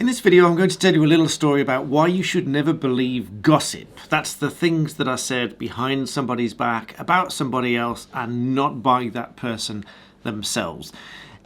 In this video, I'm going to tell you a little story about why you should never believe gossip. That's the things that are said behind somebody's back about somebody else and not by that person themselves.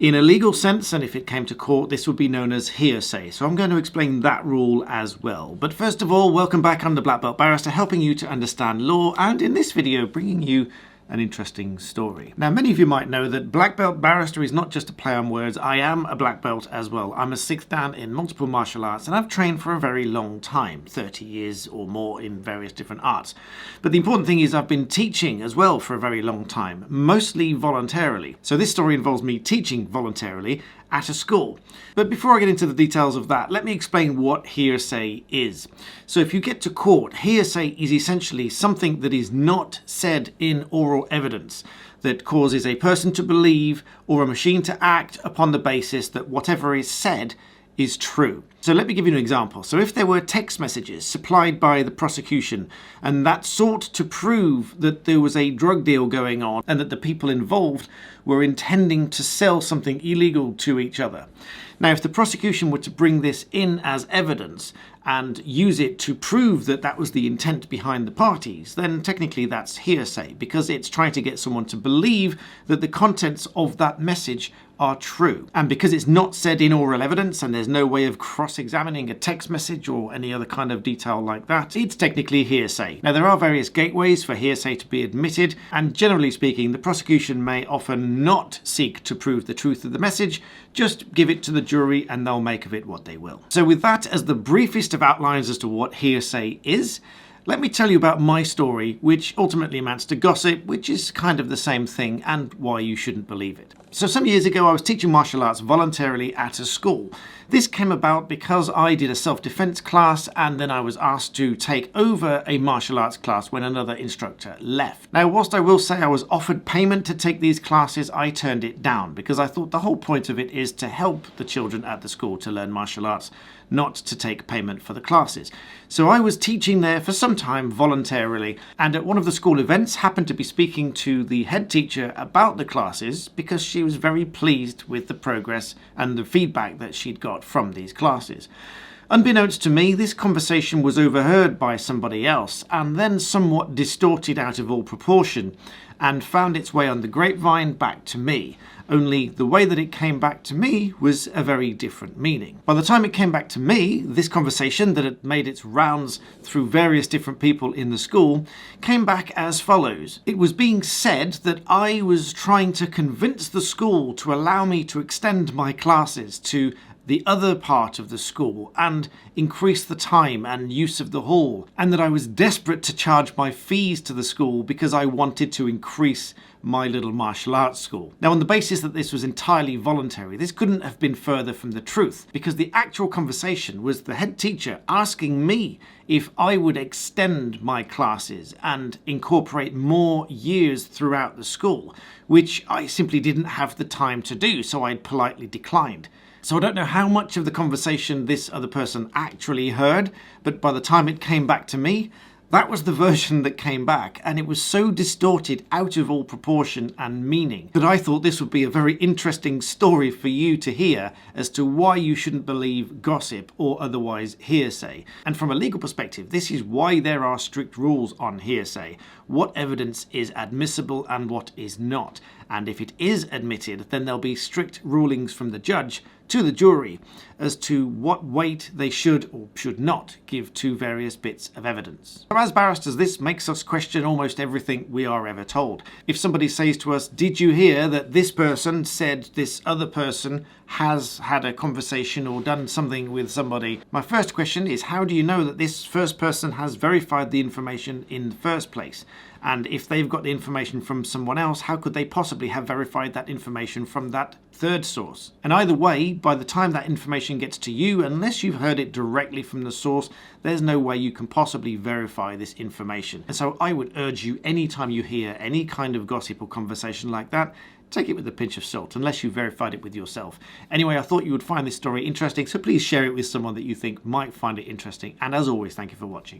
In a legal sense, and if it came to court, this would be known as hearsay. So I'm going to explain that rule as well. But first of all, welcome back. I'm the Black Belt Barrister, helping you to understand law, and in this video, bringing you an interesting story. Now, many of you might know that Black Belt Barrister is not just a play on words. I am a black belt as well. I'm a 6th Dan in multiple martial arts, and I've trained for a very long time, 30 years or more in various different arts. But the important thing is I've been teaching as well for a very long time, mostly voluntarily. So this story involves me teaching voluntarily at a school. But before I get into the details of that, let me explain what hearsay is. So if you get to court, hearsay is essentially something that is not said in oral evidence that causes a person to believe or a machine to act upon the basis that whatever is said is true. So let me give you an example. So if there were text messages supplied by the prosecution and that sought to prove that there was a drug deal going on and that the people involved were intending to sell something illegal to each other. Now, if the prosecution were to bring this in as evidence and use it to prove that that was the intent behind the parties, then technically that's hearsay, because it's trying to get someone to believe that the contents of that message are true. And because it's not said in oral evidence and there's no way of cross-examining a text message or any other kind of detail like that, it's technically hearsay. Now, there are various gateways for hearsay to be admitted, and generally speaking, the prosecution may often not seek to prove the truth of the message, just give it to the jury and they'll make of it what they will. So with that as the briefest of outlines as to what hearsay is, let me tell you about my story, which ultimately amounts to gossip, which is kind of the same thing, and why you shouldn't believe it. So some years ago, I was teaching martial arts voluntarily at a school. This came about because I did a self-defense class, and then I was asked to take over a martial arts class when another instructor left. Now, whilst I will say I was offered payment to take these classes, I turned it down because I thought the whole point of it is to help the children at the school to learn martial arts, not to take payment for the classes. So I was teaching there for some time voluntarily, and at one of the school events happened to be speaking to the head teacher about the classes because she was very pleased with the progress and the feedback that she'd got from these classes. Unbeknownst to me, this conversation was overheard by somebody else and then somewhat distorted out of all proportion and found its way on the grapevine back to me. Only the way that it came back to me was a very different meaning. By the time it came back to me, this conversation that had made its rounds through various different people in the school came back as follows. It was being said that I was trying to convince the school to allow me to extend my classes to the other part of the school and increase the time and use of the hall, and that I was desperate to charge my fees to the school because I wanted to increase my little martial arts school. Now, on the basis that this was entirely voluntary, this couldn't have been further from the truth, because the actual conversation was the head teacher asking me if I would extend my classes and incorporate more years throughout the school, which I simply didn't have the time to do, so I politely declined. So I don't know how much of the conversation this other person actually heard, but by the time it came back to me, that was the version that came back, and it was so distorted out of all proportion and meaning that I thought this would be a very interesting story for you to hear as to why you shouldn't believe gossip or otherwise hearsay. And from a legal perspective, this is why there are strict rules on hearsay. What evidence is admissible and what is not. And if it is admitted, then there'll be strict rulings from the judge to the jury as to what weight they should or should not give to various bits of evidence. So as barristers, this makes us question almost everything we are ever told. If somebody says to us, "Did you hear that this person said this other person has had a conversation or done something with somebody?" My first question is, how do you know that this first person has verified the information in the first place? And if they've got the information from someone else, how could they possibly have verified that information from that third source? And either way, by the time that information gets to you, unless you've heard it directly from the source, there's no way you can possibly verify this information. And so I would urge you, anytime you hear any kind of gossip or conversation like that, take it with a pinch of salt, unless you verified it with yourself. Anyway, I thought you would find this story interesting, so please share it with someone that you think might find it interesting. And as always, thank you for watching.